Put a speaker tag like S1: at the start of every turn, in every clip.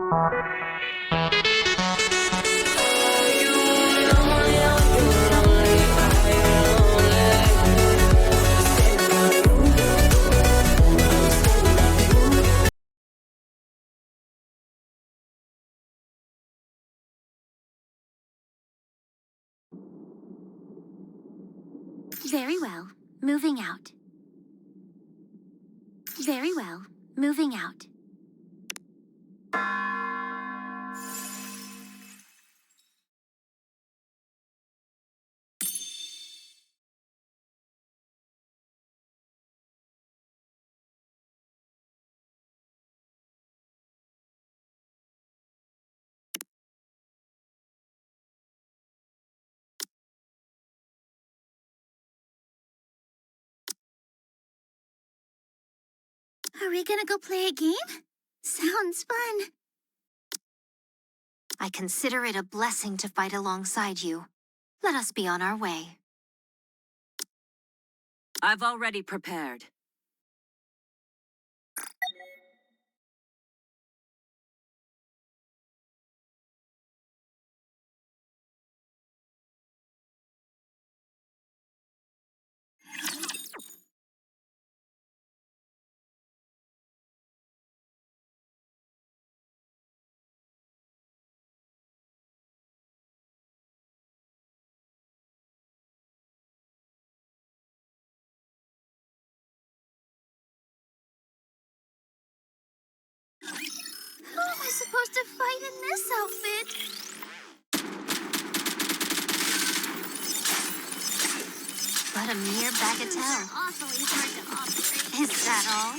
S1: Very well. Moving out. Very well. Moving out. Are we gonna go play a game? Sounds fun. I consider it a blessing to fight alongside you. Let us be on our way.
S2: I've already prepared.
S1: Who am I supposed to fight in this outfit? But a mere bagatelle. Awfully hard to operate. Is that all?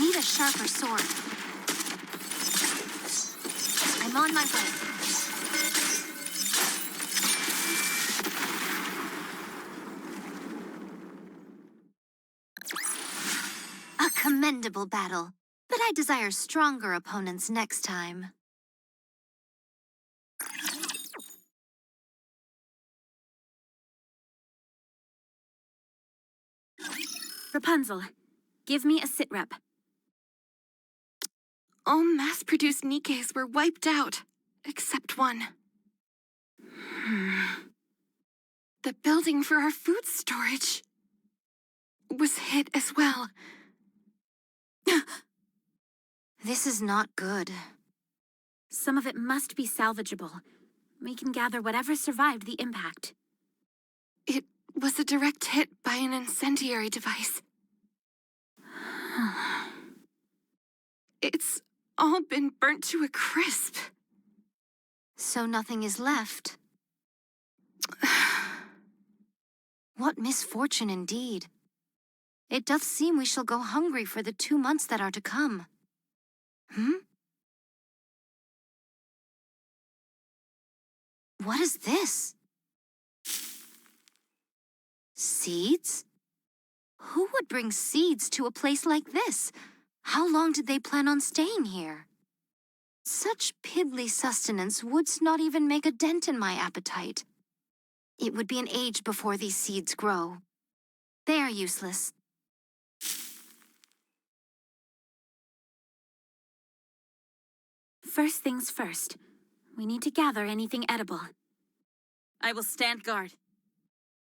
S1: Need a sharper sword. I'm on my way. A commendable battle, but I desire stronger opponents next time. Rapunzel, give me a sit rep.
S3: All mass-produced Nikkes were wiped out, except one. The building for our food storage was hit as well.
S1: This is not good. Some of it must be salvageable. We can gather whatever survived the impact.
S3: It was a direct hit by an incendiary device. It's all been burnt to a crisp.
S1: So nothing is left. What misfortune indeed. It doth seem we shall go hungry for the 2 months that are to come. What is this? Seeds? Who would bring seeds to a place like this? How long did they plan on staying here? Such piddly sustenance would not even make a dent in my appetite. It would be an age before these seeds grow. They are useless. First things first. We need to gather anything edible.
S2: I will stand guard.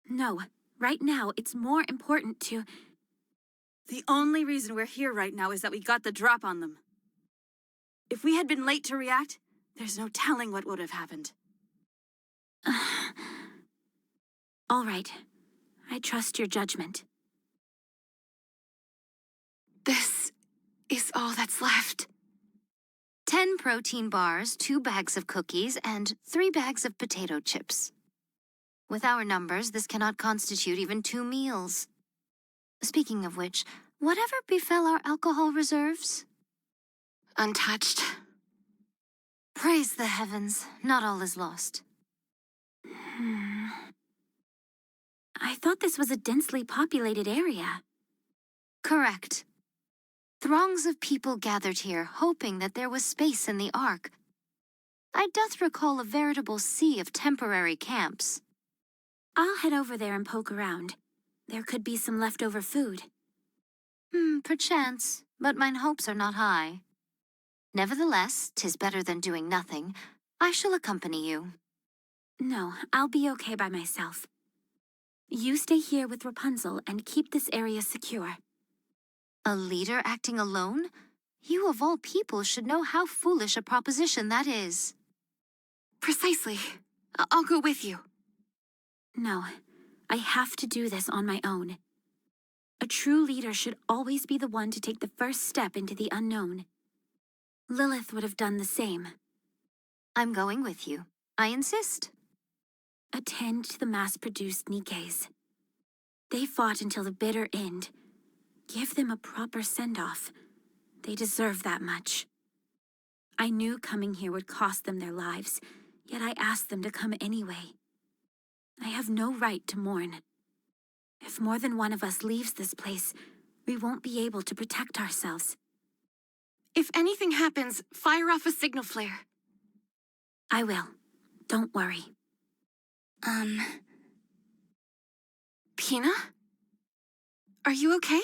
S1: No, right now it's more important to...
S2: The only reason we're here right now is that we got the drop on them. If we had been late to react, there's no telling what would have happened.
S1: All right. I trust your judgment.
S3: This is all that's left.
S1: 10 protein bars, 2 bags of cookies, and 3 bags of potato chips. With our numbers, this cannot constitute even 2 meals. Speaking of which, whatever befell our alcohol reserves?
S3: Untouched.
S1: Praise the heavens, not all is lost. I thought this was a densely populated area. Correct. Throngs of people gathered here, hoping that there was space in the Ark. I doth recall a veritable sea of temporary camps. I'll head over there and poke around. There could be some leftover food. Perchance, but mine hopes are not high. Nevertheless, 'tis better than doing nothing. I shall accompany you. No, I'll be okay by myself. You stay here with Rapunzel and keep this area secure. A leader acting alone? You of all people should know how foolish a proposition that is.
S3: Precisely. I'll go with you.
S1: No, I have to do this on my own. A true leader should always be the one to take the first step into the unknown. Lilith would have done the same. I'm going with you. I insist. Attend to the mass-produced Nikkes. They fought until the bitter end. Give them a proper send-off. They deserve that much. I knew coming here would cost them their lives, yet I asked them to come anyway. I have no right to mourn. If more than one of us leaves this place, we won't be able to protect ourselves.
S3: If anything happens, fire off a signal flare.
S1: I will. Don't worry.
S3: Pina? Are you okay?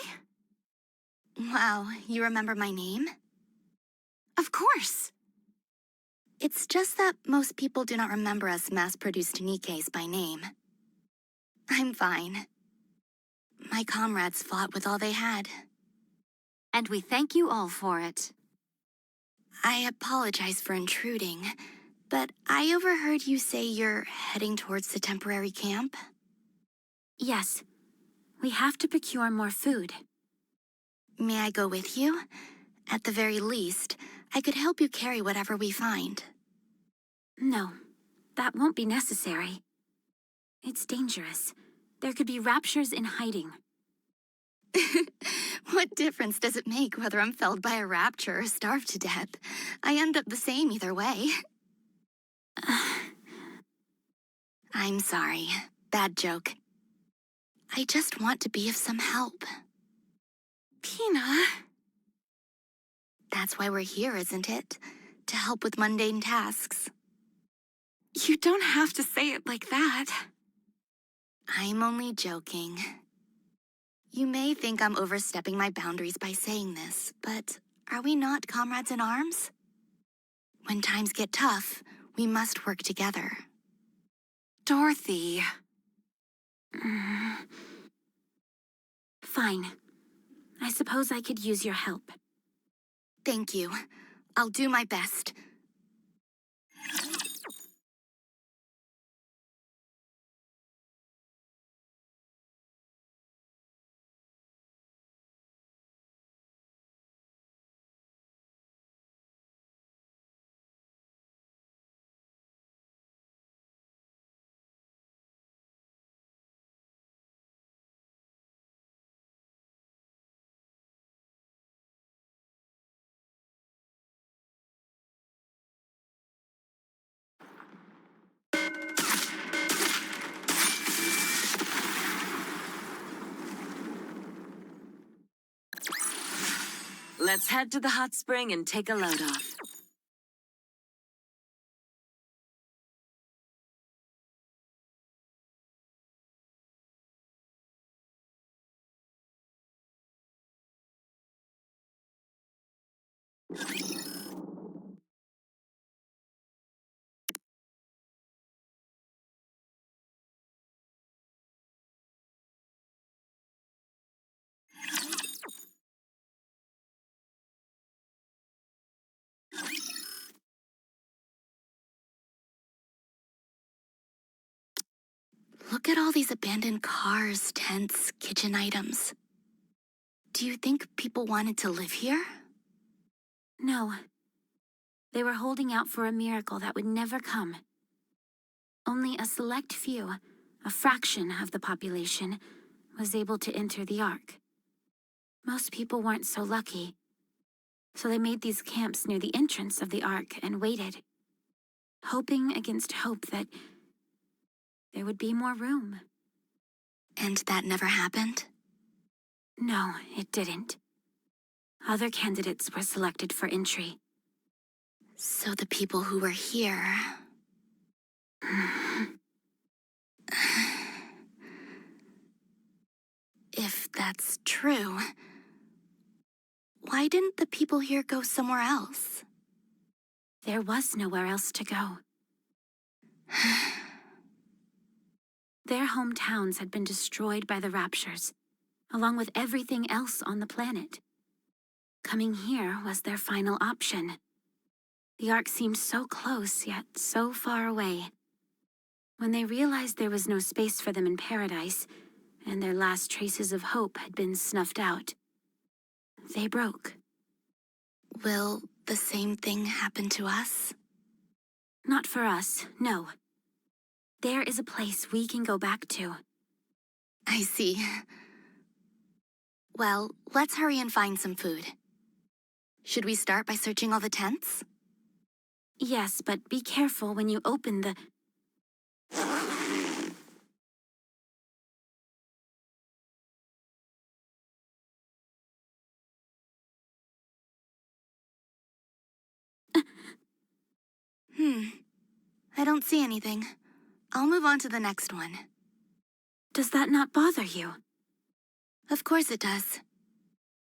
S4: Wow, you remember my name?
S3: Of course.
S4: It's just that most people do not remember us mass-produced Nikkes by name. I'm fine. My comrades fought with all they had.
S1: And we thank you all for it.
S4: I apologize for intruding, but I overheard you say you're heading towards the temporary camp?
S1: Yes. We have to procure more food.
S4: May I go with you? At the very least, I could help you carry whatever we find.
S1: No, that won't be necessary. It's dangerous. There could be raptures in hiding.
S4: What difference does it make whether I'm felled by a rapture or starved to death? I end up the same either way. I'm sorry. Bad joke. I just want to be of some help.
S3: Pina?
S4: That's why we're here, isn't it? To help with mundane tasks.
S3: You don't have to say it like that.
S4: I'm only joking. You may think I'm overstepping my boundaries by saying this, but are we not comrades in arms? When times get tough, we must work together.
S3: Dorothy.
S1: Fine. I suppose I could use your help.
S4: Thank you. I'll do my best.
S2: Let's head to the hot spring and take a load off.
S4: Look at all these abandoned cars, tents, kitchen items. Do you think people wanted to live here?
S1: No. They were holding out for a miracle that would never come. Only a select few, a fraction of the population, was able to enter the Ark. Most people weren't so lucky, so they made these camps near the entrance of the Ark and waited, hoping against hope that there would be more room.
S4: And that never happened?
S1: No, it didn't. Other candidates were selected for entry.
S4: So the people who were here... If that's true, why didn't the people here go somewhere else?
S1: There was nowhere else to go. Their hometowns had been destroyed by the Raptures, along with everything else on the planet. Coming here was their final option. The Ark seemed so close, yet so far away. When they realized there was no space for them in paradise, and their last traces of hope had been snuffed out, they broke.
S4: Will the same thing happen to us?
S1: Not for us, no. There is a place we can go back to.
S4: I see. Well, let's hurry and find some food. Should we start by searching all the tents?
S1: Yes, but be careful when you open the...
S4: I don't see anything. I'll move on to the next one.
S1: Does that not bother you?
S4: Of course it does.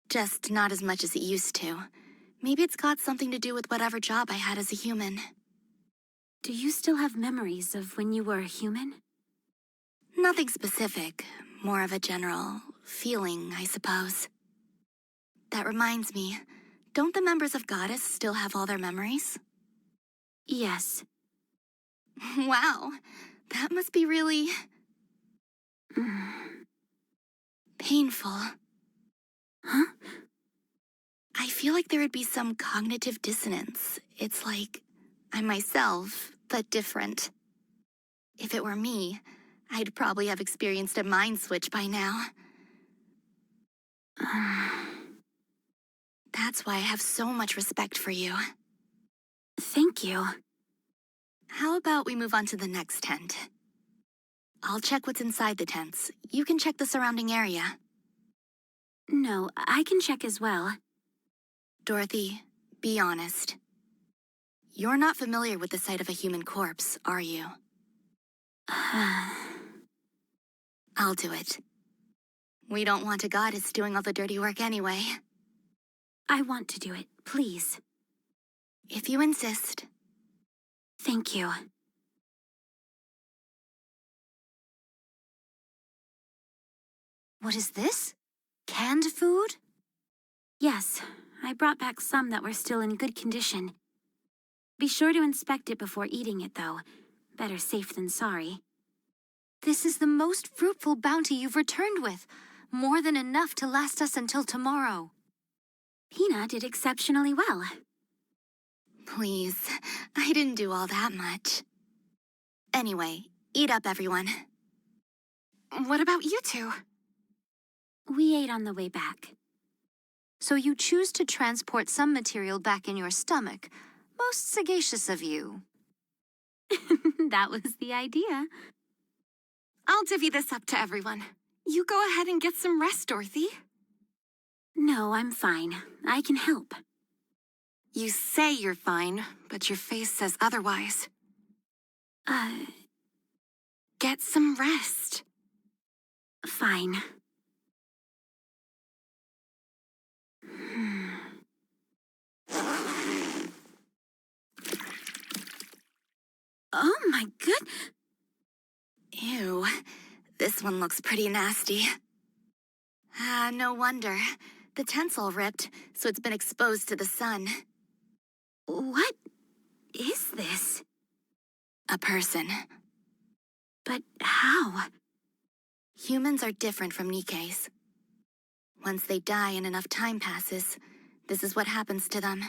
S4: Just not as much as it used to. Maybe it's got something to do with whatever job I had as a human.
S1: Do you still have memories of when you were a human?
S4: Nothing specific. More of a general feeling, I suppose. That reminds me, don't the members of Goddess still have all their memories?
S1: Yes.
S4: Wow, that must be really... painful.
S1: Huh?
S4: I feel like there would be some cognitive dissonance. It's like I'm myself, but different. If it were me, I'd probably have experienced a mind switch by now. That's why I have so much respect for you.
S1: Thank you.
S4: How about we move on to the next tent? I'll check what's inside the tents. You can check the surrounding area.
S1: No, I can check as well.
S4: Dorothy, be honest. You're not familiar with the sight of a human corpse, are you? I'll do it. We don't want a goddess doing all the dirty work anyway.
S1: I want to do it, please.
S4: If you insist.
S1: Thank you. What is this? Canned food? Yes, I brought back some that were still in good condition. Be sure to inspect it before eating it, though. Better safe than sorry. This is the most fruitful bounty you've returned with. More than enough to last us until tomorrow. Pina did exceptionally well.
S4: Please, I didn't do all that much. Anyway, eat up, everyone.
S3: What about you two?
S1: We ate on the way back.
S5: So you choose to transport some material back in your stomach. Most sagacious of you.
S1: That was the idea.
S3: I'll divvy this up to everyone. You go ahead and get some rest, Dorothy.
S1: No, I'm fine. I can help.
S3: You say you're fine, but your face says otherwise. Get some rest.
S1: Fine. Oh my good...
S4: Ew, this one looks pretty nasty. No wonder. The tent's all ripped, so it's been exposed to the sun.
S1: What is this?
S4: A person.
S1: But how?
S4: Humans are different from Nikkes. Once they die and enough time passes, this is what happens to them.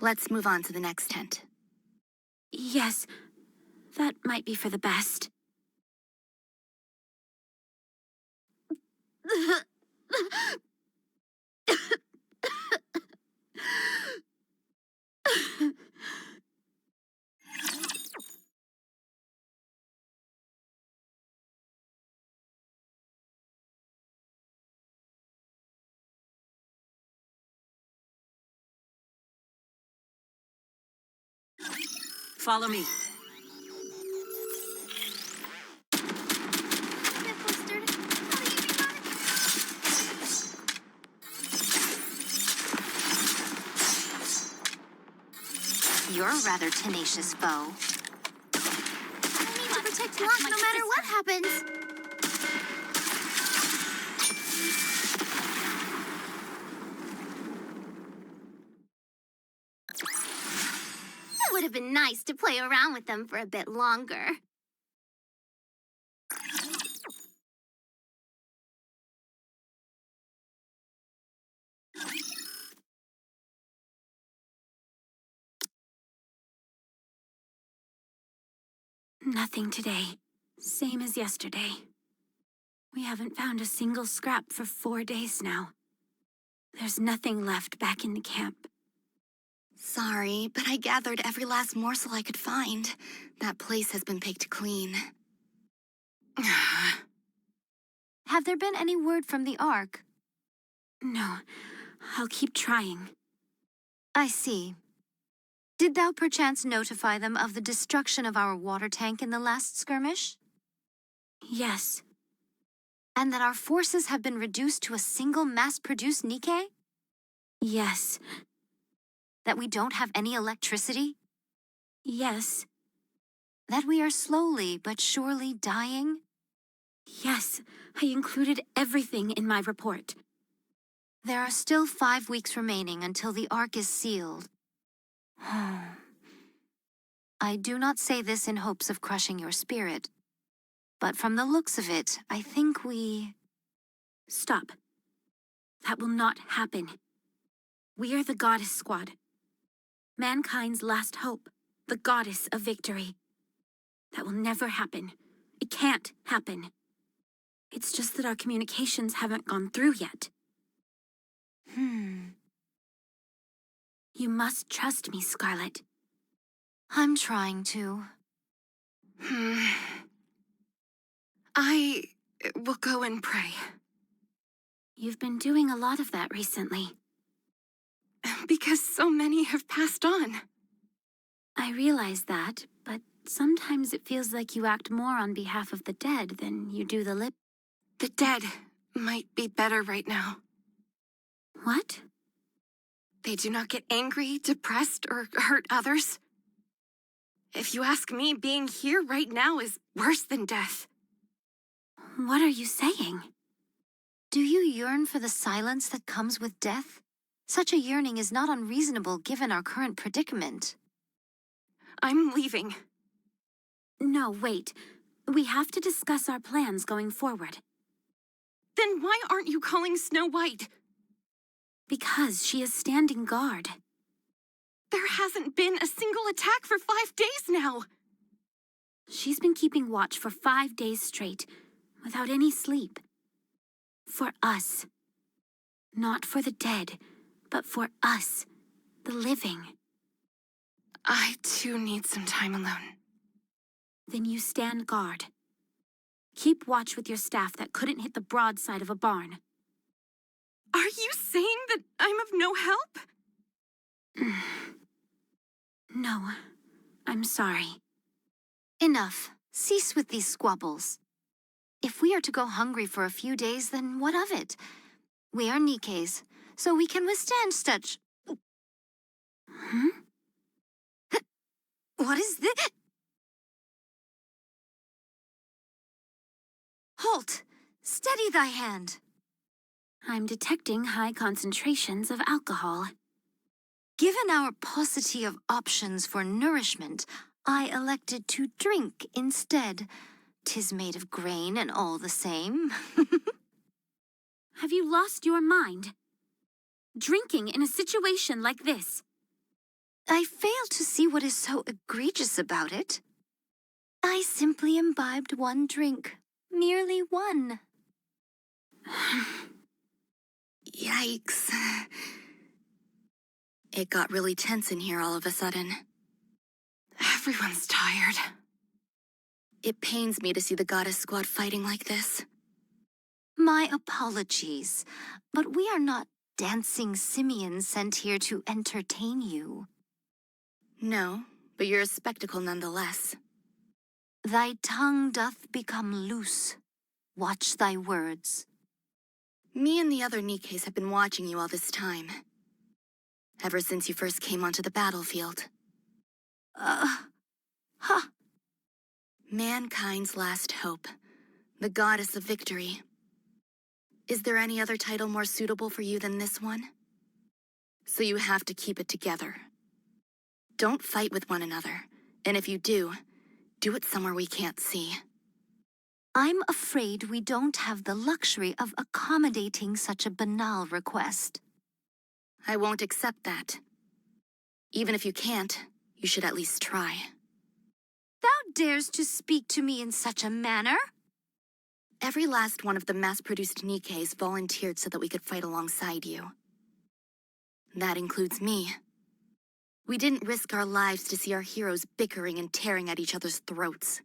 S4: Let's move on to the next tent.
S1: Yes, that might be for the best.
S2: Follow me.
S5: you're a rather tenacious foe.
S4: I need to protect Locke no matter what happens. It would have been nice to play around with them for a bit longer.
S2: Nothing today. Same as yesterday. We haven't found a single scrap for 4 days now. There's nothing left back in the camp.
S4: Sorry, but I gathered every last morsel I could find. That place has been picked clean.
S5: Have there been any word from the Ark?
S2: No, I'll keep trying.
S5: I see. Did thou perchance notify them of the destruction of our water tank in the last skirmish?
S2: Yes.
S5: And that our forces have been reduced to a single mass-produced Nikke?
S2: Yes.
S5: That we don't have any electricity?
S2: Yes.
S5: That we are slowly but surely dying?
S2: Yes, I included everything in my report.
S5: There are still 5 weeks remaining until the Ark is sealed. I do not say this in hopes of crushing your spirit, but from the looks of it, I think we...
S2: Stop. That will not happen. We are the Goddess Squad. Mankind's last hope, the Goddess of Victory. That will never happen. It can't happen. It's just that our communications haven't gone through yet. You must trust me, Scarlet.
S5: I'm trying to.
S3: I will go and pray.
S2: You've been doing a lot of that recently.
S3: Because so many have passed on.
S2: I realize that, but sometimes it feels like you act more on behalf of the dead than you do the living.
S3: The dead might be better right now.
S2: What?
S3: They do not get angry, depressed, or hurt others. If you ask me, being here right now is worse than death.
S2: What are you saying?
S5: Do you yearn for the silence that comes with death? Such a yearning is not unreasonable given our current predicament.
S3: I'm leaving.
S2: No, wait. We have to discuss our plans going forward.
S3: Then why aren't you calling Snow White?
S2: Because she is standing guard.
S3: There hasn't been a single attack for 5 days now.
S2: She's been keeping watch for 5 days straight, without any sleep. For us. Not for the dead, but for us, the living.
S3: I too need some time alone.
S2: Then you stand guard. Keep watch with your staff that couldn't hit the broadside of a barn.
S3: Are you saying that I'm of no help?
S2: No, I'm sorry.
S5: Enough. Cease with these squabbles. If we are to go hungry for a few days, then what of it? We are Nikkes, so we can withstand such... What is this? Halt! Steady thy hand!
S2: I'm detecting high concentrations of alcohol.
S5: Given our paucity of options for nourishment, I elected to drink instead. 'Tis made of grain and all the same.
S2: Have you lost your mind? Drinking in a situation like this.
S5: I fail to see what is so egregious about it. I simply imbibed one drink. Merely one.
S4: Yikes. It got really tense in here all of a sudden.
S3: Everyone's tired.
S4: It pains me to see the Goddess Squad fighting like this.
S5: My apologies, but we are not dancing simians sent here to entertain you.
S4: No, but you're a spectacle nonetheless.
S5: Thy tongue doth become loose. Watch thy words.
S4: Me and the other Nikkes have been watching you all this time. Ever since you first came onto the battlefield.
S2: Huh.
S4: Mankind's last hope. The goddess of victory. Is there any other title more suitable for you than this one? So you have to keep it together. Don't fight with one another. And if you do it somewhere we can't see.
S5: I'm afraid we don't have the luxury of accommodating such a banal request.
S4: I won't accept that. Even if you can't, you should at least try.
S5: Thou dares to speak to me in such a manner?
S4: Every last one of the mass-produced Nikkes volunteered so that we could fight alongside you. That includes me. We didn't risk our lives to see our heroes bickering and tearing at each other's throats.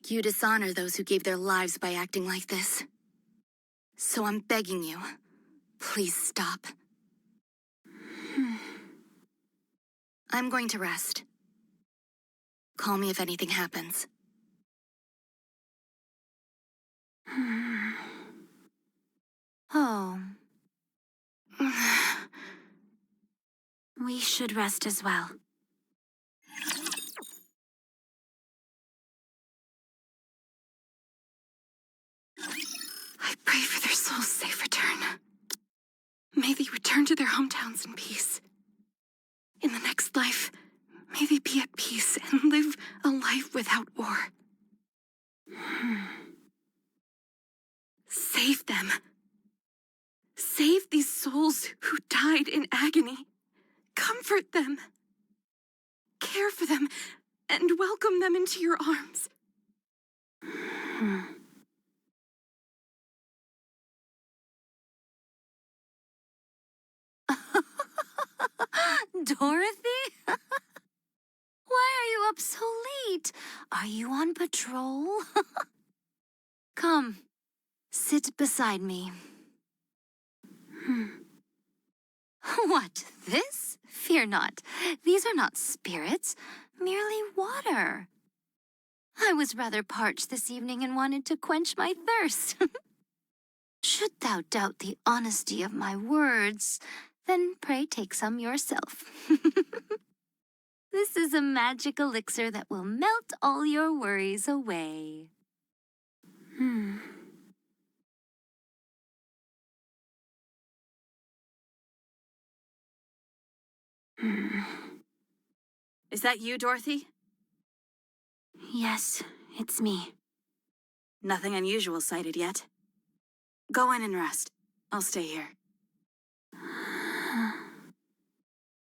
S4: You dishonor those who gave their lives by acting like this. So I'm begging you, please stop. I'm going to rest. Call me if anything happens.
S5: Oh,
S2: We should rest as well.
S3: I pray for their souls' safe return. May they return to their hometowns in peace. In the next life, may they be at peace and live a life without war. Save them. Save these souls who died in agony. Comfort them. Care for them and welcome them into your arms.
S5: Dorothy? Why are you up so late? Are you on patrol? Come, sit beside me. What, this? Fear not. These are not spirits, merely water. I was rather parched this evening and wanted to quench my thirst. Should thou doubt the honesty of my words, then pray take some yourself. This is a magic elixir that will melt all your worries away.
S2: Is that you, Dorothy?
S5: Yes, it's me.
S2: Nothing unusual sighted yet. Go in and rest. I'll stay here.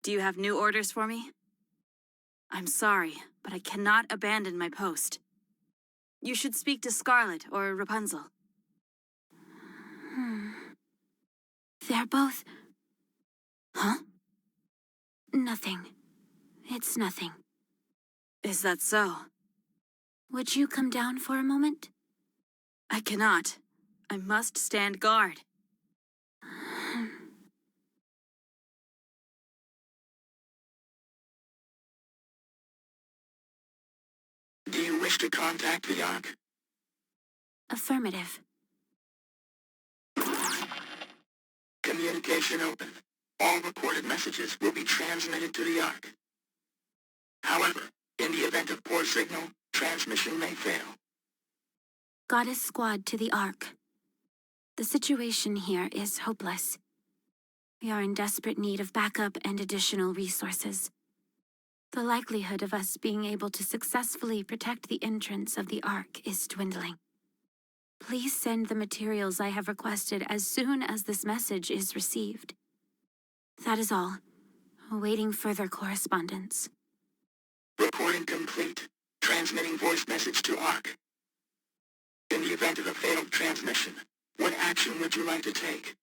S2: Do you have new orders for me? I'm sorry, but I cannot abandon my post. You should speak to Scarlet or Rapunzel.
S5: They're both...
S2: Huh?
S5: nothing. It's nothing.
S2: Is that so?
S5: Would you come down for a moment?
S2: I cannot. I must stand guard.
S6: Do you wish to contact the Ark?
S5: Affirmative.
S6: Communication open. All recorded messages will be transmitted to the Ark. However, in the event of poor signal, transmission may fail.
S5: Goddess Squad to the Ark. The situation here is hopeless. We are in desperate need of backup and additional resources. The likelihood of us being able to successfully protect the entrance of the Ark is dwindling. Please send the materials I have requested as soon as this message is received. That is all. Awaiting further correspondence.
S6: Recording complete. Transmitting voice message to Ark. In the event of a failed transmission, what action would you like to take?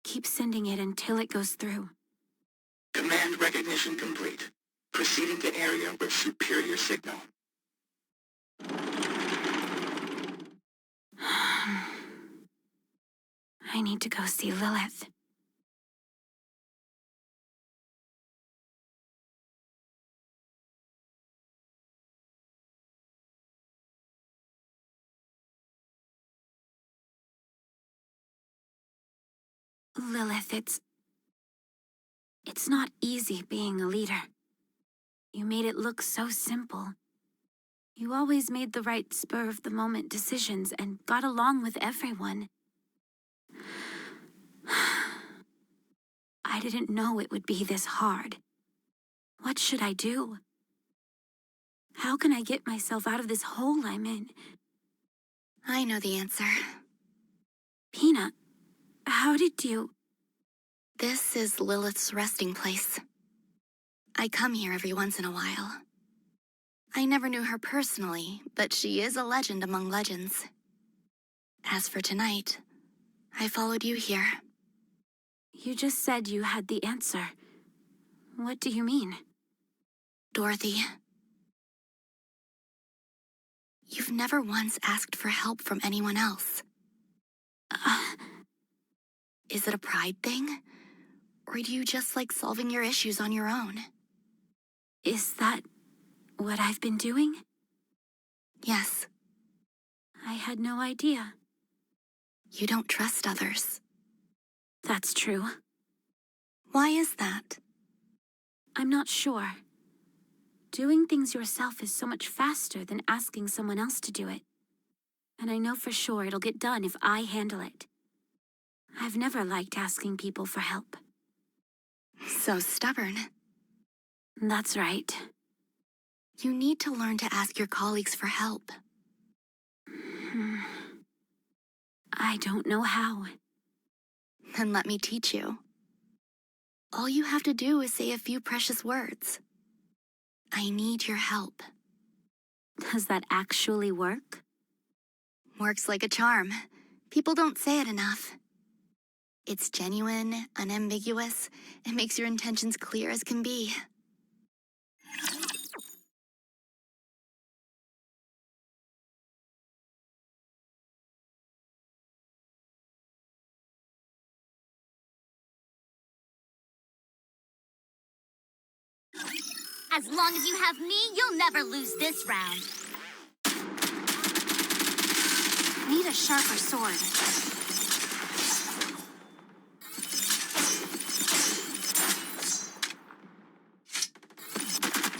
S5: Keep sending it until it goes through.
S6: Command recognition complete. Proceeding to area with superior signal.
S5: I need to go see Lilith. Lilith, It's not easy being a leader. You made it look so simple. You always made the right spur-of-the-moment decisions and got along with everyone. I didn't know it would be this hard. What should I do? How can I get myself out of this hole I'm in?
S4: I know the answer.
S5: Peanut, how did you...
S4: This is Lilith's resting place. I come here every once in a while. I never knew her personally, but she is a legend among legends. As for tonight, I followed you here.
S5: You just said you had the answer. What do you mean?
S4: Dorothy, you've never once asked for help from anyone else. Is it a pride thing? Or do you just like solving your issues on your own?
S5: Is that what I've been doing?
S4: Yes.
S5: I had no idea.
S4: You don't trust others.
S5: That's true.
S4: Why is that?
S5: I'm not sure. Doing things yourself is so much faster than asking someone else to do it. And I know for sure it'll get done if I handle it. I've never liked asking people for help.
S4: So stubborn.
S5: That's right.
S4: You need to learn to ask your colleagues for help.
S5: I don't know how.
S4: Then let me teach you. All you have to do is say a few precious words. I need your help.
S5: Does that actually work?
S4: Works like a charm. People don't say it enough. It's genuine, unambiguous, and makes your intentions clear as can be.
S1: As long as you have me, you'll never lose this round. Need a sharper sword.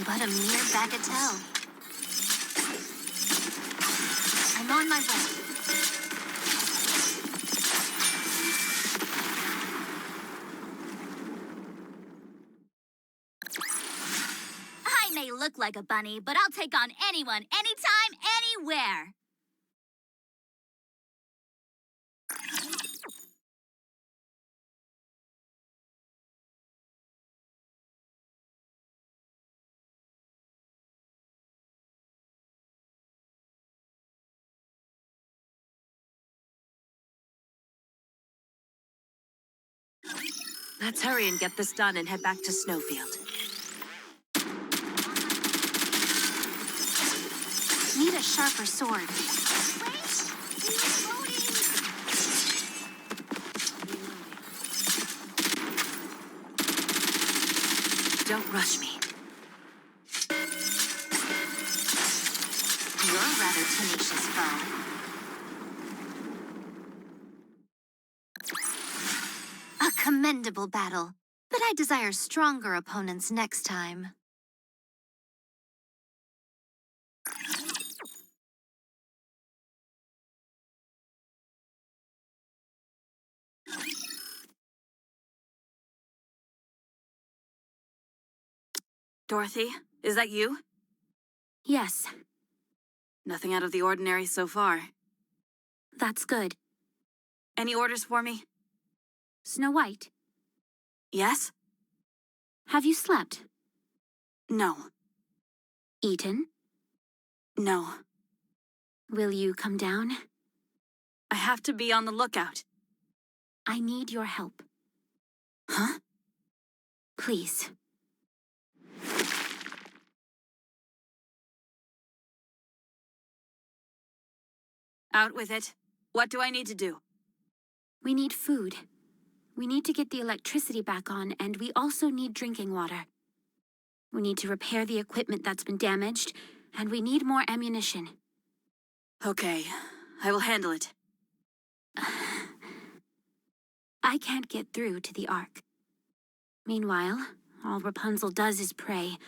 S1: But a mere bagatelle. I'm on my way. I may look like a bunny, but I'll take on anyone, anytime, anywhere.
S7: Let's hurry and get this done and head back to Snowfield.
S1: Need a sharper sword.
S7: Don't rush me.
S1: You're a rather tenacious foe. A commendable battle, but I desire stronger opponents next time.
S7: Dorothy, is that you?
S5: Yes,
S7: Nothing out of the ordinary so far.
S5: that's good.
S7: Any orders for me?
S5: Snow White,
S7: Yes?
S5: have you slept?
S7: No.
S5: Eaten?
S7: No.
S5: Will you come down?
S7: I have to be on the lookout.
S5: I need your help.
S7: Huh?
S5: Please.
S7: Out with it. What do I need to do?
S5: We need food. We need to get the electricity back on, and we also need drinking water. We need to repair the equipment that's been damaged, and we need more ammunition.
S7: Okay, I will handle it.
S5: I can't get through to the Ark. Meanwhile, all Rapunzel does is pray,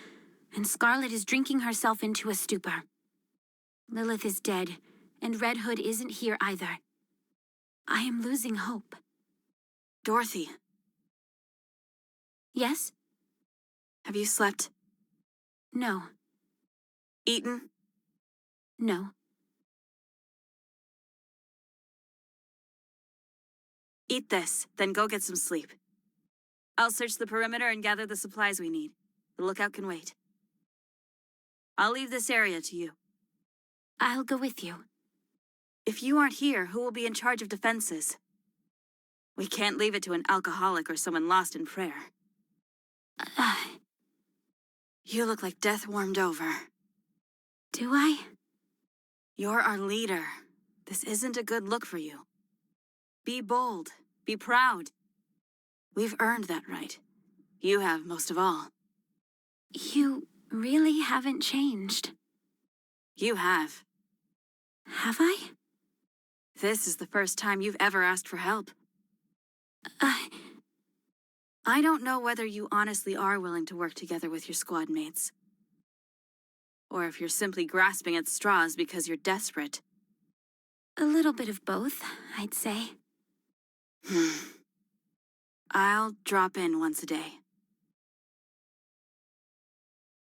S5: and Scarlet is drinking herself into a stupor. Lilith is dead, and Red Hood isn't here either. I am losing hope.
S2: Dorothy,
S5: Yes?
S2: have you slept?
S5: No.
S2: Eaten?
S5: No.
S2: Eat this, then go get some sleep. I'll search the perimeter and gather the supplies we need. The lookout can wait. I'll leave this area to you.
S5: I'll go with you.
S2: If you aren't here, who will be in charge of defenses? We can't leave it to an alcoholic or someone lost in prayer. You look like death warmed over.
S5: Do I?
S2: You're our leader. This isn't a good look for you. Be bold. Be proud. We've earned that right. You have most of all.
S5: You really haven't changed.
S2: You have.
S5: Have I?
S2: This is the first time you've ever asked for help. I don't know whether you honestly are willing to work together with your squad mates. Or if you're simply grasping at straws because you're desperate.
S5: A little bit of both, I'd say.
S2: I'll drop in once a day.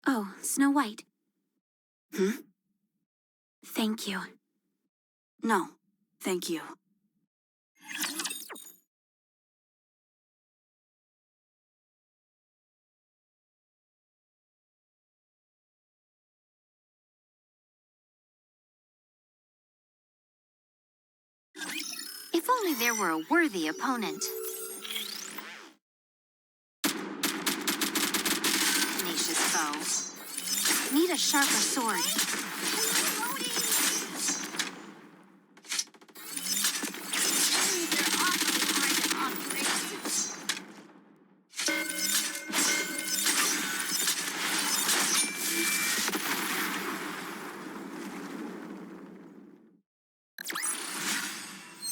S5: Oh, Snow White.
S2: Hmm?
S5: Thank you.
S2: No, thank you.
S1: If only there were a worthy opponent. Tenacious foe. Need a sharper sword.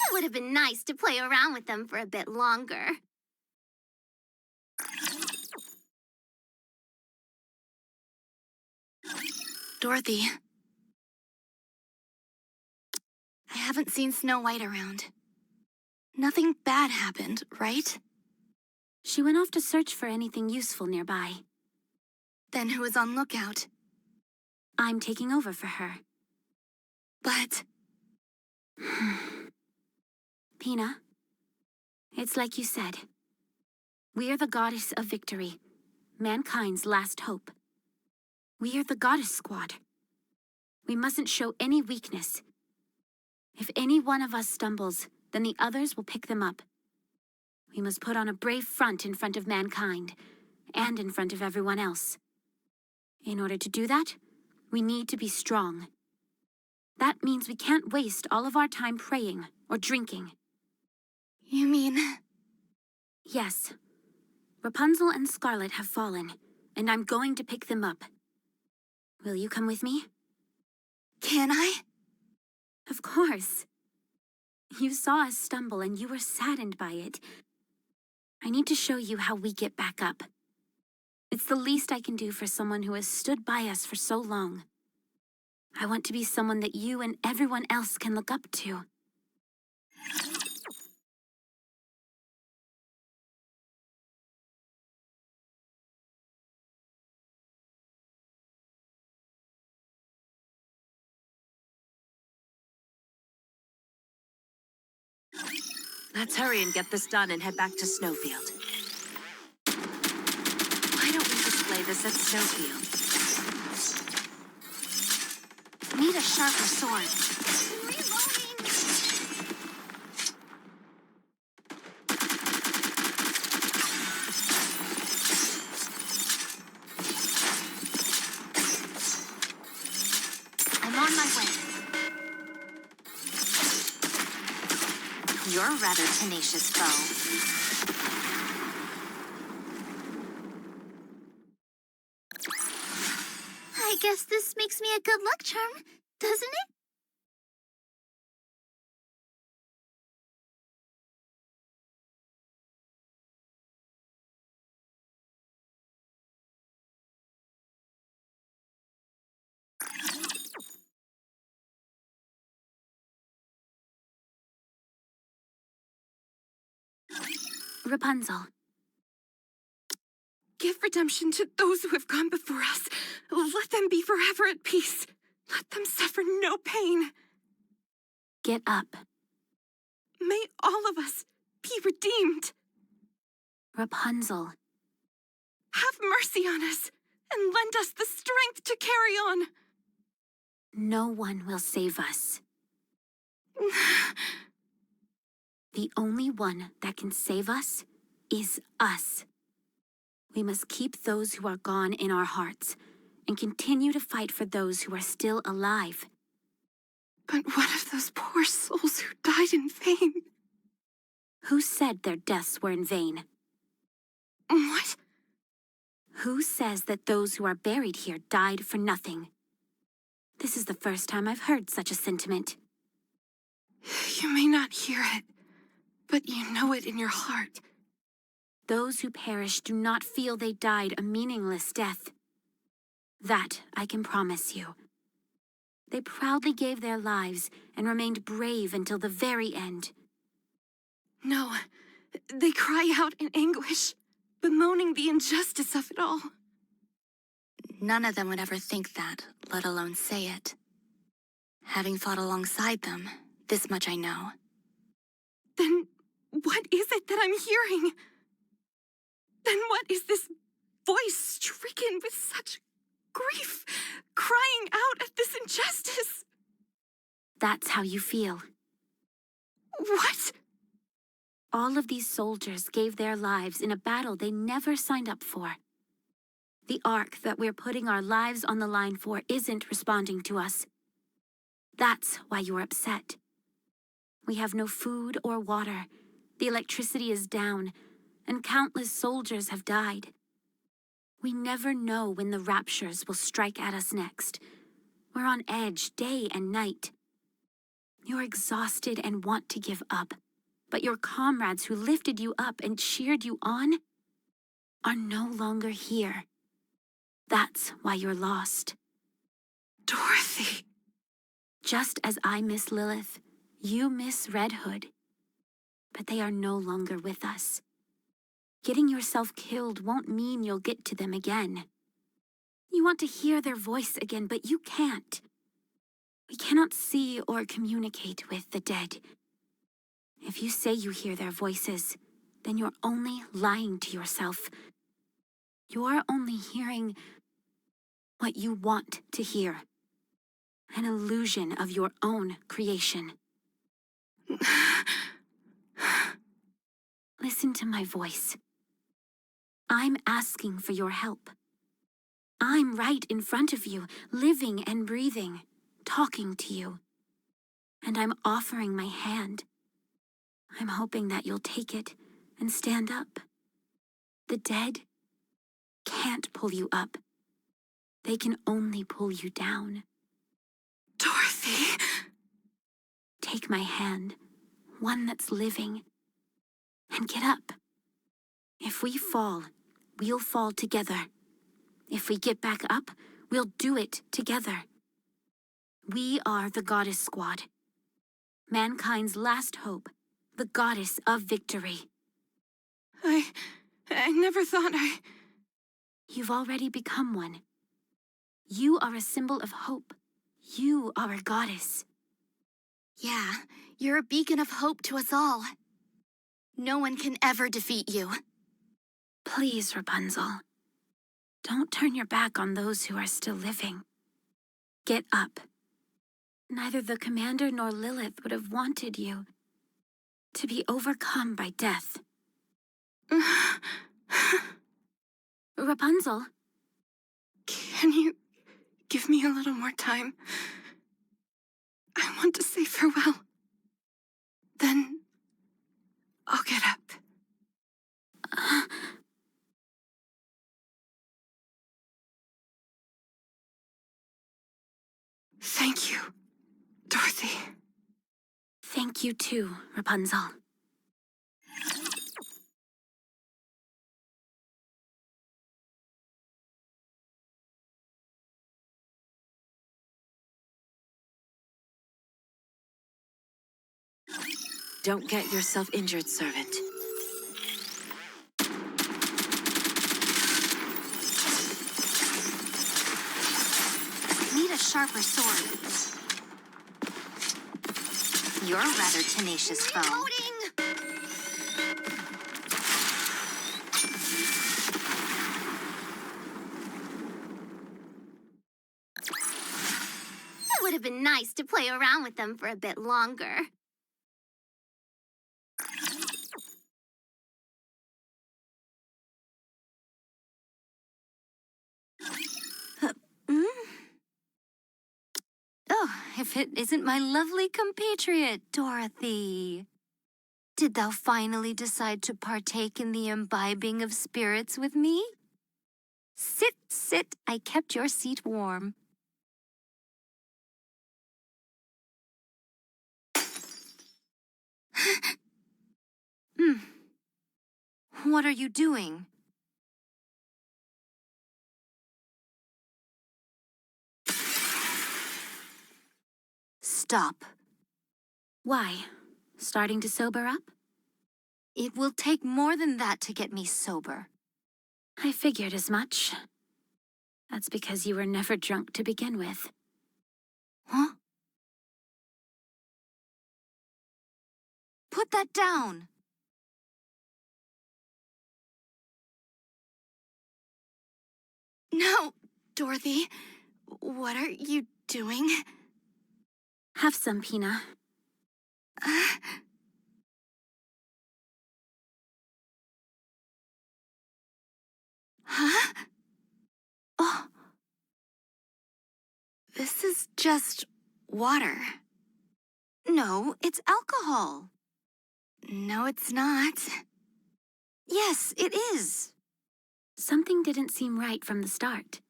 S1: It would have been nice to play around with them for a bit longer.
S4: Dorothy. I haven't seen Snow White around. Nothing bad happened, right?
S5: She went off to search for anything useful nearby.
S4: Then who is on lookout?
S5: I'm taking over for her.
S4: But...
S5: Pina, it's like you said. We are the goddess of victory, mankind's last hope. We are the goddess squad. We mustn't show any weakness. If any one of us stumbles, then the others will pick them up. We must put on a brave front in front of mankind, and in front of everyone else. In order to do that, we need to be strong. That means we can't waste all of our time praying or drinking.
S4: You mean...
S5: Yes. Rapunzel and Scarlet have fallen, and I'm going to pick them up. Will you come with me?
S4: Can I?
S5: Of course. You saw us stumble and you were saddened by it. I need to show you how we get back up. It's the least I can do for someone who has stood by us for so long. I want to be someone that you and everyone else can look up to.
S7: Let's hurry and get this done and head back to Snowfield. Why don't we display this at Snowfield?
S1: Need a sharper sword. I'm on my way. You're a rather tenacious foe. I guess this makes me a good luck charm, doesn't it?
S5: Rapunzel,
S3: Give redemption to those who have gone before us. Let them be forever at peace. Let them suffer no pain.
S5: get up.
S3: May all of us be redeemed.
S5: Rapunzel,
S3: Have mercy on us and lend us the strength to carry on.
S5: no one will save us. The only one that can save us is us. We must keep those who are gone in our hearts and continue to fight for those who are still alive.
S3: But what of those poor souls who died in vain?
S5: Who said their deaths were in vain?
S3: What?
S5: Who says that those who are buried here died for nothing? This is the first time I've heard such a sentiment.
S3: You may not hear it, but you know it in your heart.
S5: Those who perish do not feel they died a meaningless death. That I can promise you. They proudly gave their lives and remained brave until the very end.
S3: No, they cry out in anguish, bemoaning the injustice of it all.
S4: None of them would ever think that, let alone say it. Having fought alongside them, this much I know.
S3: Then what is it that I'm hearing? Then what is this voice stricken with such grief, crying out at this injustice?
S5: That's how you feel.
S3: What?
S5: All of these soldiers gave their lives in a battle they never signed up for. The Ark that we're putting our lives on the line for isn't responding to us. That's why you're upset. We have no food or water, the electricity is down, and countless soldiers have died. We never know when the raptures will strike at us next. We're on edge day and night. You're exhausted and want to give up, but your comrades who lifted you up and cheered you on are no longer here. That's why you're lost.
S3: Dorothy.
S5: Just as I miss Lilith, you miss Red Hood. But they are no longer with us. Getting yourself killed won't mean you'll get to them again. You want to hear their voice again, but you can't. We cannot see or communicate with the dead. If you say you hear their voices, then you're only lying to yourself. You're only hearing what you want to hear. An illusion of your own creation. Listen to my voice. I'm asking for your help. I'm right in front of you, living and breathing, talking to you. And I'm offering my hand. I'm hoping that you'll take it and stand up. The dead can't pull you up. They can only pull you down.
S3: Dorothy.
S5: Take my hand, one that's living, and get up. If we fall, we'll fall together. If we get back up, we'll do it together. We are the Goddess Squad. Mankind's last hope, the goddess of victory.
S3: I never thought
S5: You've already become one. You are a symbol of hope. You are a goddess.
S4: Yeah, you're a beacon of hope to us all. No one can ever defeat you.
S5: Please, Rapunzel. Don't turn your back on those who are still living. Get up. Neither the commander nor Lilith would have wanted you to be overcome by death. Rapunzel,
S3: Can you give me a little more time? I want to say farewell. Then I'll get up. Thank you, Dorothy.
S5: thank you too, Rapunzel.
S7: Don't get yourself injured, servant.
S1: sharper sword. You're a rather tenacious foe.
S2: It would have been nice to play around with them for a bit longer.
S1: Oh, if it isn't my lovely compatriot, Dorothy. Did thou finally decide to partake in the imbibing of spirits with me? Sit, sit, I kept your seat warm. What are you doing? Stop.
S5: Why? Starting to sober up?
S1: It will take more than that to get me sober.
S5: I figured as much. That's because you were never drunk to begin with.
S1: Huh? Put that down.
S4: No, Dorothy. What are you doing?
S5: Have some, Pina.
S4: Huh?
S1: Oh,
S4: This is just water.
S1: no, it's alcohol.
S4: No, it's not.
S1: Yes, it is.
S5: Something didn't seem right from the start.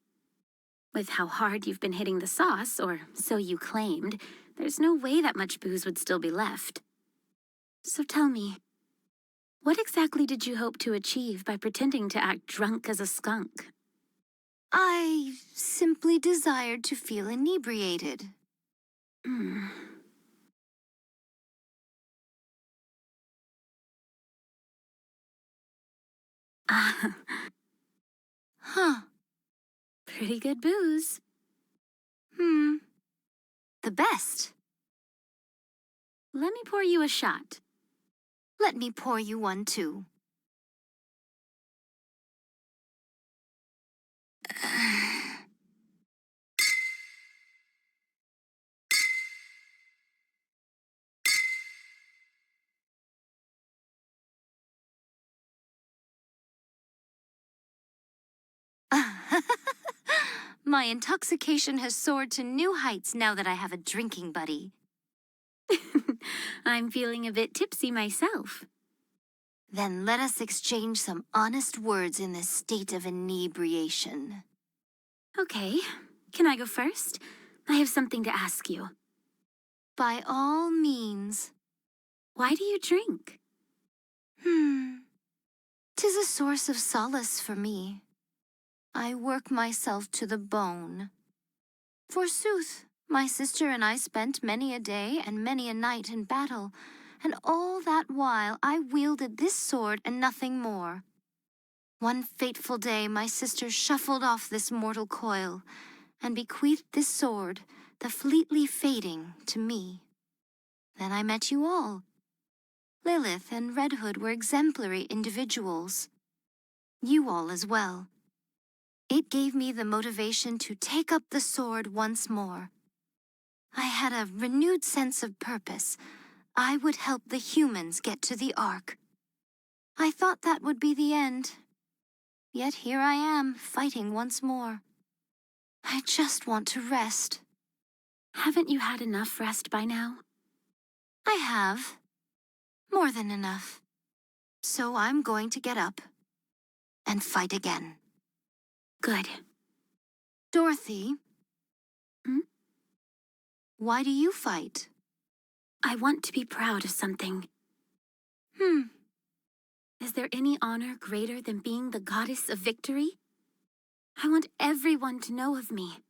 S5: With how hard you've been hitting the sauce, or so you claimed, there's no way that much booze would still be left. So tell me, what exactly did you hope to achieve by pretending to act drunk as a skunk?
S1: I simply desired to feel inebriated.
S5: Hmm. Ah,
S1: Huh.
S5: pretty good booze.
S1: The best.
S5: Let me pour you a shot.
S1: Let me pour you one too. My intoxication has soared to new heights now that I have a drinking buddy.
S5: I'm feeling a bit tipsy myself.
S1: Then let us exchange some honest words in this state of inebriation.
S5: Okay, can I go first? I have something to ask you.
S1: By all means.
S5: Why do you drink?
S1: 'Tis a source of solace for me. I work myself to the bone. Forsooth, my sister and I spent many a day and many a night in battle, and all that while I wielded this sword and nothing more. One fateful day my sister shuffled off this mortal coil, and bequeathed this sword, the fleetly fading, to me. Then I met you all. Lilith and Red Hood were exemplary individuals. You all as well. It gave me the motivation to take up the sword once more. I had a renewed sense of purpose. I would help the humans get to the Ark. I thought that would be the end. Yet here I am, fighting once more. I just want to rest.
S5: Haven't you had enough rest by now?
S1: I have. More than enough. So I'm going to get up and fight again.
S5: Good.
S1: Dorothy?
S5: Hmm?
S1: Why do you fight?
S5: I want to be proud of something. Is there any honor greater than being the goddess of victory? I want everyone to know of me.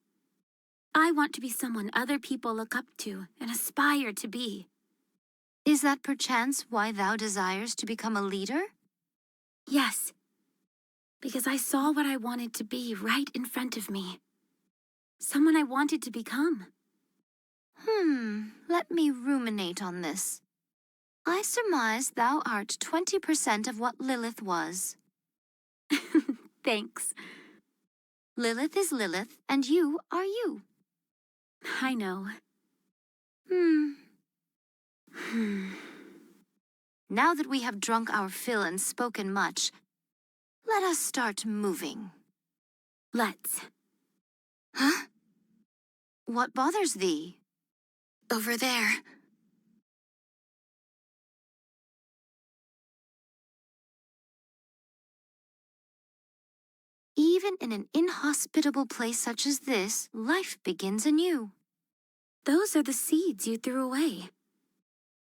S5: I want to be someone other people look up to and aspire to be.
S1: Is that perchance why thou desires to become a leader?
S5: Yes, because I saw what I wanted to be right in front of me. Someone I wanted to become.
S1: Let me ruminate on this. I surmise thou art 20% of what Lilith was.
S5: Thanks.
S1: Lilith is Lilith, and you are you.
S5: I know.
S1: Now that we have drunk our fill and spoken much, let us start moving.
S5: Let's.
S4: Huh?
S1: What bothers thee?
S4: Over there.
S1: Even in an inhospitable place such as this, life begins anew.
S5: Those are the seeds you threw away.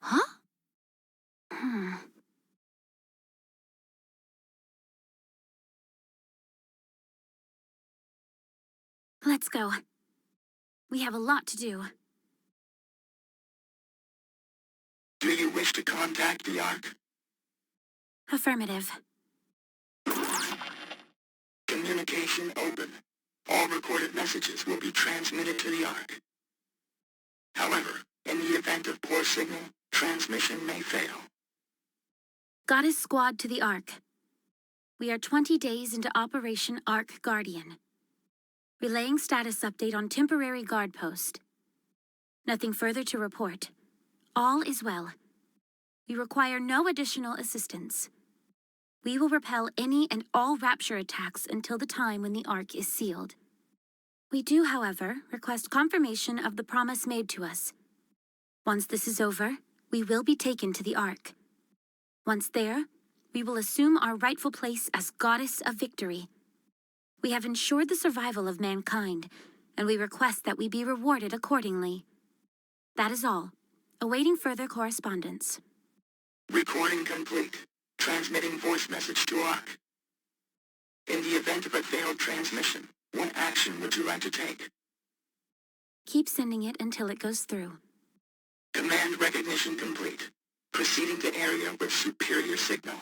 S1: Huh?
S5: Let's go. We have a lot to do.
S6: Do you wish to contact the Ark?
S5: Affirmative.
S6: Communication open. All recorded messages will be transmitted to the Ark. However, in the event of poor signal, transmission may fail.
S5: Goddess Squad to the Ark. We are 20 days into Operation Ark Guardian. Relaying status update on temporary guard post. Nothing further to report. All is well. We require no additional assistance. We will repel any and all Rapture attacks until the time when the Ark is sealed. We do, however, request confirmation of the promise made to us. Once this is over, we will be taken to the Ark. Once there, we will assume our rightful place as Goddess of Victory. We have ensured the survival of mankind, and we request that we be rewarded accordingly. That is all. Awaiting further correspondence.
S6: Recording complete. Transmitting voice message to Ark. In the event of a failed transmission, what action would you like to take?
S5: Keep sending it until it goes through.
S6: Command recognition complete. Proceeding to area with superior signal.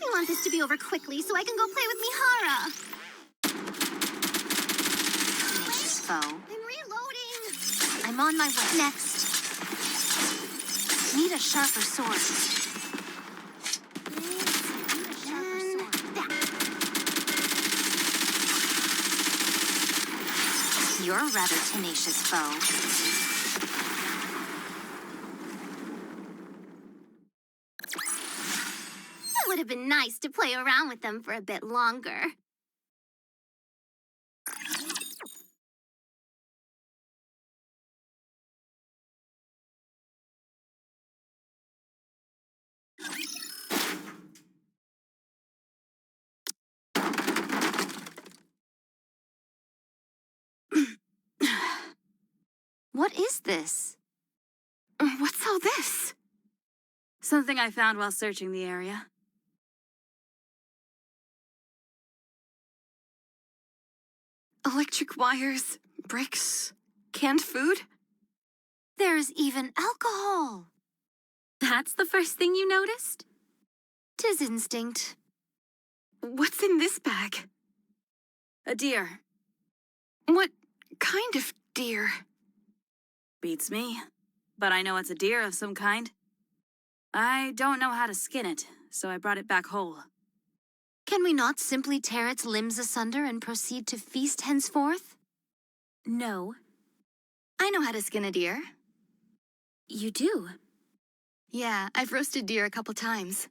S1: I want this to be over quickly so I can go play with Mihara. Nature's foe. I'm reloading. I'm on my way. Next. Need a sharper sword. You're a rather tenacious foe. It would have been nice to play around with them for a bit longer. What is this?
S3: What's all this?
S2: Something I found while searching the area.
S3: Electric wires, bricks, canned food?
S1: There's even alcohol.
S5: That's the first thing you noticed?
S1: 'Tis instinct.
S3: What's in this bag?
S2: A deer.
S3: What kind of deer?
S2: Beats me. But I know it's a deer of some kind. I don't know how to skin it, so I brought it back whole.
S1: Can we not simply tear its limbs asunder and proceed to feast henceforth?
S5: No.
S4: I know how to skin a deer.
S5: You do?
S4: Yeah, I've roasted deer a couple times.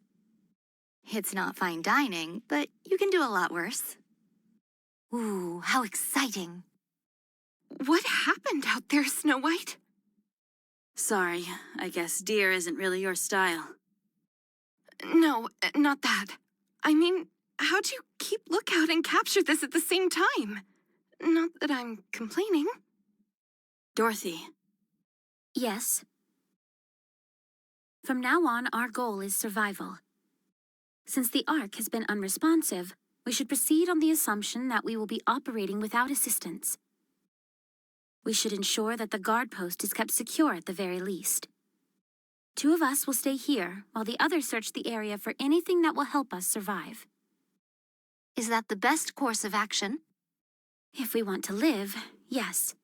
S4: It's not fine dining, but you can do a lot worse.
S1: Ooh, how exciting.
S3: What happened out there, Snow White?
S2: Sorry, I guess deer isn't really your style.
S3: No, not that. I mean, how'd you keep lookout and capture this at the same time? Not that I'm complaining.
S2: Dorothy,
S5: Yes. From now on, our goal is survival. Since the Ark has been unresponsive, we should proceed on the assumption that we will be operating without assistance. We should ensure that the guard post is kept secure at the very least. 2 of us will stay here, while the others search the area for anything that will help us survive.
S1: Is that the best course of action?
S5: If we want to live, yes.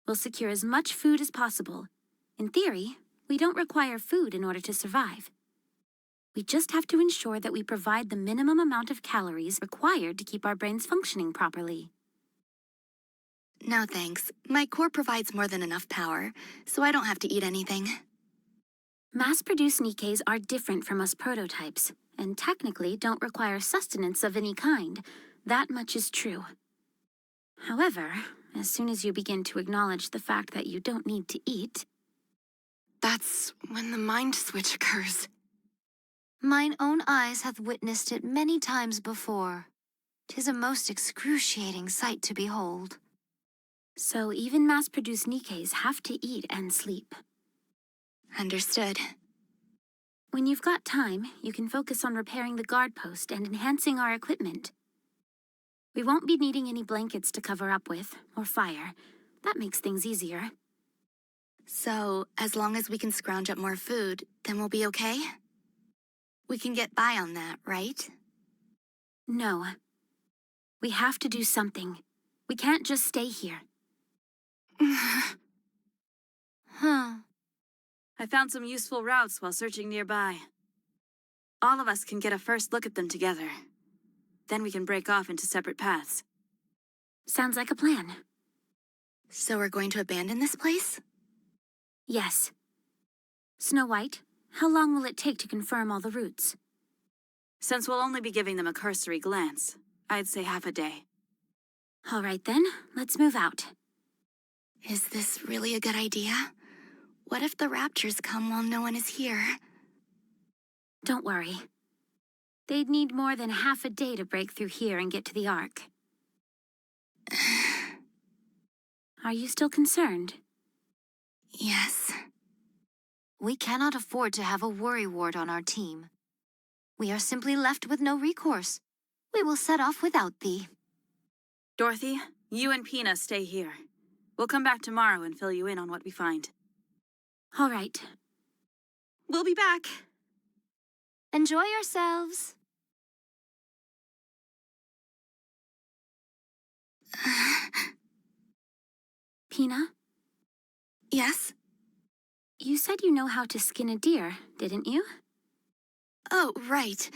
S5: We'll secure as much food as possible. In theory, we don't require food in order to survive. We just have to ensure that we provide the minimum amount of calories required to keep our brains functioning properly.
S4: No thanks. My core provides more than enough power, so I don't have to eat anything.
S5: Mass-produced Nikkes are different from us prototypes, and technically don't require sustenance of any kind. That much is true. However, as soon as you begin to acknowledge the fact that you don't need to eat,
S3: That's when the mind switch occurs.
S1: Mine own eyes hath witnessed it many times before. 'Tis a most excruciating sight to behold.
S5: so even mass-produced Nikkes have to eat and sleep.
S4: Understood.
S5: When you've got time, you can focus on repairing the guard post and enhancing our equipment. We won't be needing any blankets to cover up with, or fire. That makes things easier.
S4: So, as long as we can scrounge up more food, then we'll be okay? We can get by on that, right?
S5: No. We have to do something. We can't just stay here.
S1: Huh.
S7: I found some useful routes while searching nearby. All of us can get a first look at them together. Then we can break off into separate paths.
S5: Sounds like a plan.
S4: So we're going to abandon this place?
S5: Yes. Snow White, how long will it take to confirm all the routes?
S7: Since we'll only be giving them a cursory glance, I'd say half a day.
S5: All right then, let's move out.
S4: Is this really a good idea? What if the raptors come while no one is here?
S5: Don't worry. They'd need more than half a day to break through here and get to the Ark. Are you still concerned?
S4: Yes.
S1: We cannot afford to have a worry ward on our team. We are simply left with no recourse. We will set off without thee.
S7: Dorothy, you and Pina stay here. We'll come back tomorrow and fill you in on what we find.
S5: All right.
S7: We'll be back.
S1: Enjoy yourselves.
S5: Pina,
S4: Yes?
S5: you said you know how to skin a deer, didn't you?
S4: Oh, right.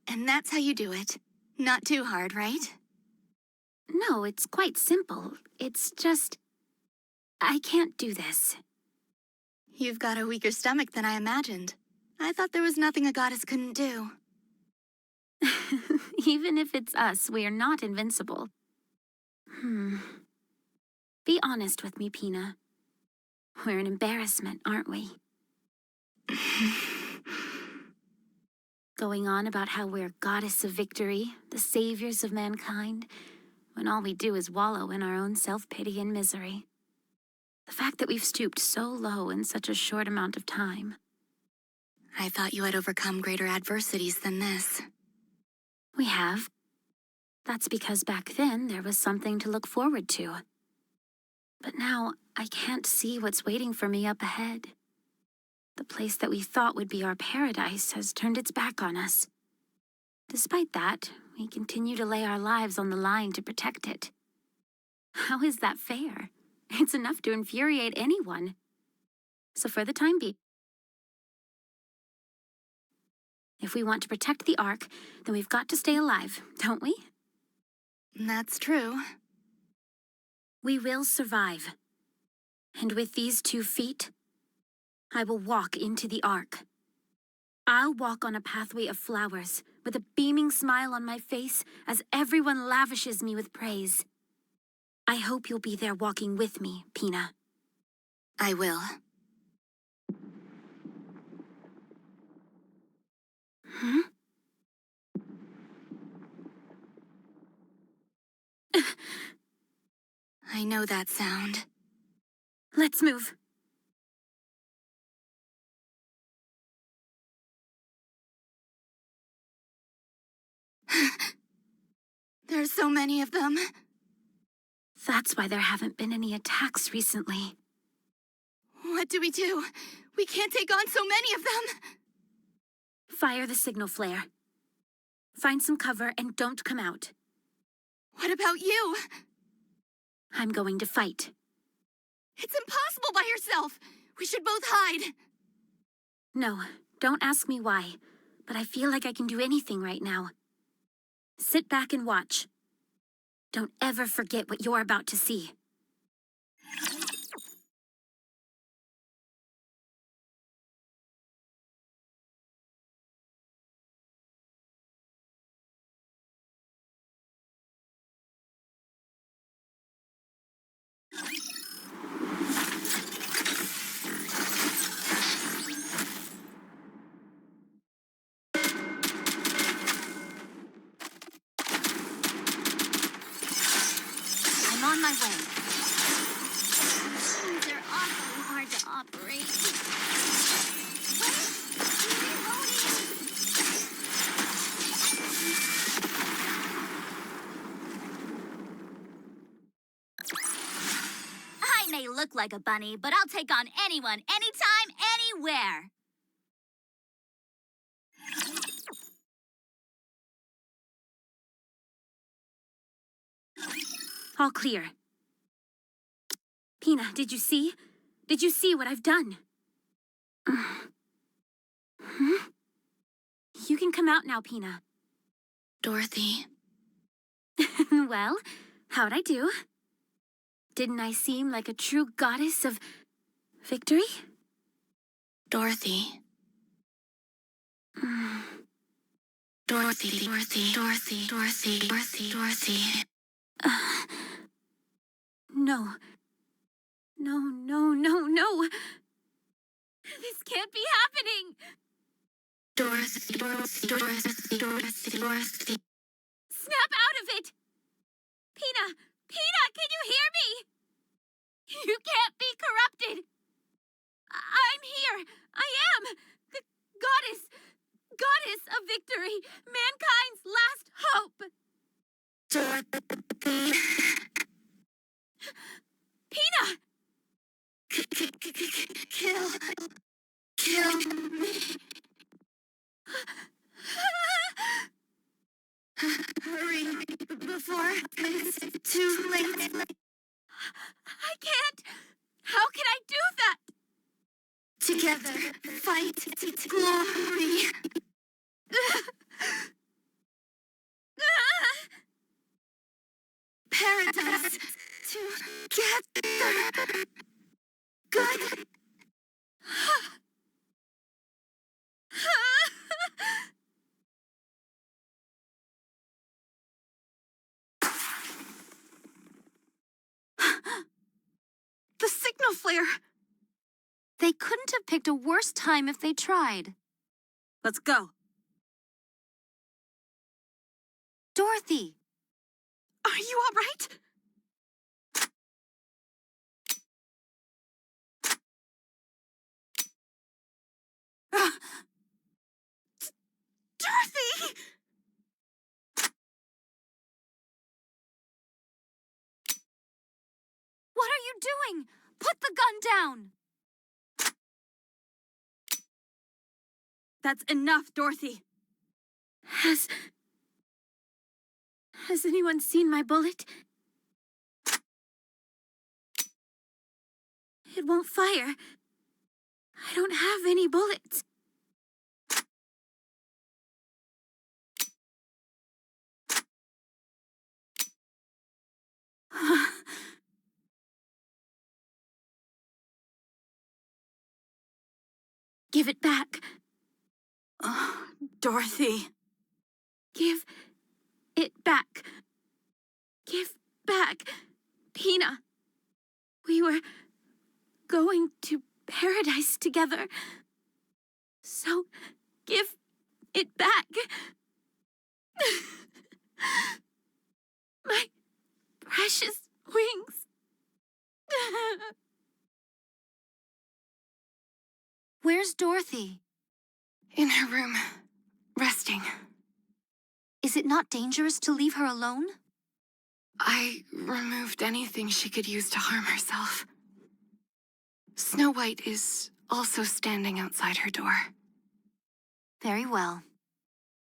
S4: And that's how you do it. Not too hard, right?
S5: No, it's quite simple. It's just... I can't do this.
S4: You've got a weaker stomach than I imagined. I thought there was nothing a goddess couldn't do.
S5: Even if it's us, we are not invincible. Be honest with me, Pina. We're an embarrassment, aren't we? Going on about how we're goddess of victory, the saviors of mankind, when all we do is wallow in our own self-pity and misery. The fact that we've stooped so low in such a short amount of time.
S4: I thought you had overcome greater adversities than this.
S5: We have. That's because back then there was something to look forward to. But now I can't see what's waiting for me up ahead. The place that we thought would be our paradise has turned its back on us. Despite that, we continue to lay our lives on the line to protect it. How is that fair? It's enough to infuriate anyone. So for the time being, if we want to protect the Ark, then we've got to stay alive, don't we?
S4: That's true.
S5: We will survive. And with these 2 feet, I will walk into the Ark. I'll walk on a pathway of flowers, with a beaming smile on my face as everyone lavishes me with praise. I hope you'll be there walking with me, Pina.
S4: I will. I know that sound.
S2: Let's move.
S4: There are so many of them.
S2: That's why there haven't been any attacks recently.
S4: What do? We can't take on so many of them.
S2: Fire the signal flare. Find some cover and don't come out.
S4: What about you?
S2: I'm going to fight.
S4: It's impossible by yourself. We should both hide.
S2: No, don't ask me why, but I feel like I can do anything right now. Sit back and watch. Don't ever forget what you're about to see. I'm on my way.
S1: They're awfully hard to operate. I may look like a bunny, but I'll take on anyone, anytime, anywhere.
S2: All clear. Pina, did you see? Did you see what I've done? You can come out now, Pina.
S4: Dorothy.
S2: Well, how'd I do? Didn't I seem like a true goddess of victory?
S4: Dorothy. Dorothy.
S2: No. No. This can't be happening!
S4: Dorothy.
S2: Snap out of it! Pina, can you hear me? You can't be corrupted! I'm here! I am! The goddess of victory! Mankind's last hope!
S4: Dorothy.
S2: Pina!
S4: Kill me. Hurry, before it's too late.
S2: I can't! How can I do that?
S4: Together, fight glory. Paradise together. Good.
S3: The signal flare!
S1: They couldn't have picked a worse time if they tried.
S7: Let's go.
S1: Dorothy!
S3: Are you all right? Dorothy!
S1: What are you doing? Put the gun down!
S7: That's enough, Dorothy.
S2: Has anyone seen my bullet? It won't fire. I don't have any bullets. Give it back.
S7: Oh, Dorothy.
S2: Give it back. Give back. Pina. We were going to paradise together. So, give it back. My precious wings.
S1: Dorothy?
S3: In her room, resting.
S1: Is it not dangerous to leave her alone?
S3: I removed anything she could use to harm herself. Snow White is also standing outside her door.
S1: Very well.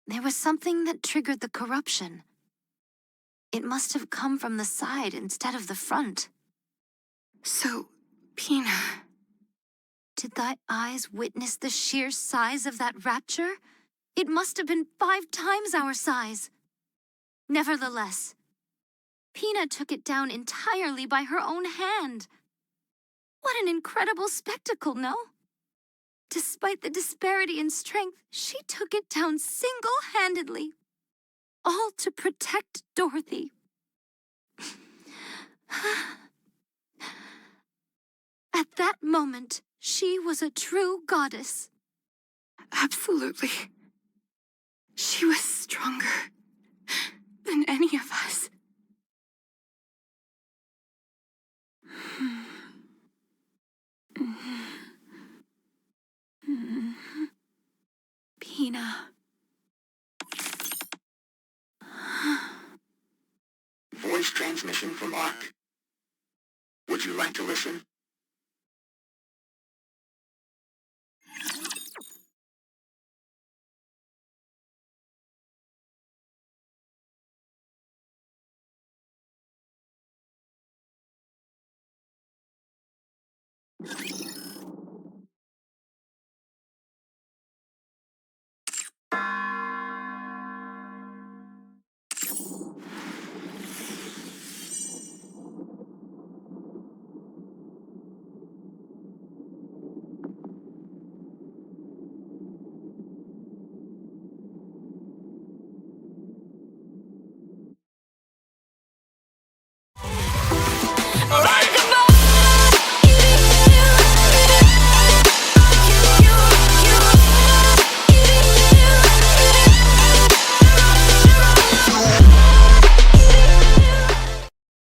S1: There was something that triggered the corruption. It must have come from the side instead of the front.
S3: So, Pina,
S1: Did thy eyes witness the sheer size of that rapture? It must have been 5 times our size. Nevertheless, Pina took it down entirely by her own hand. What an incredible spectacle, no? Despite the disparity in strength, she took it down single-handedly. All to protect Dorothy. At that moment, she was a true goddess.
S3: absolutely. She was stronger than any of us.
S5: Pina.
S6: Voice transmission from Ark. Would you like to listen?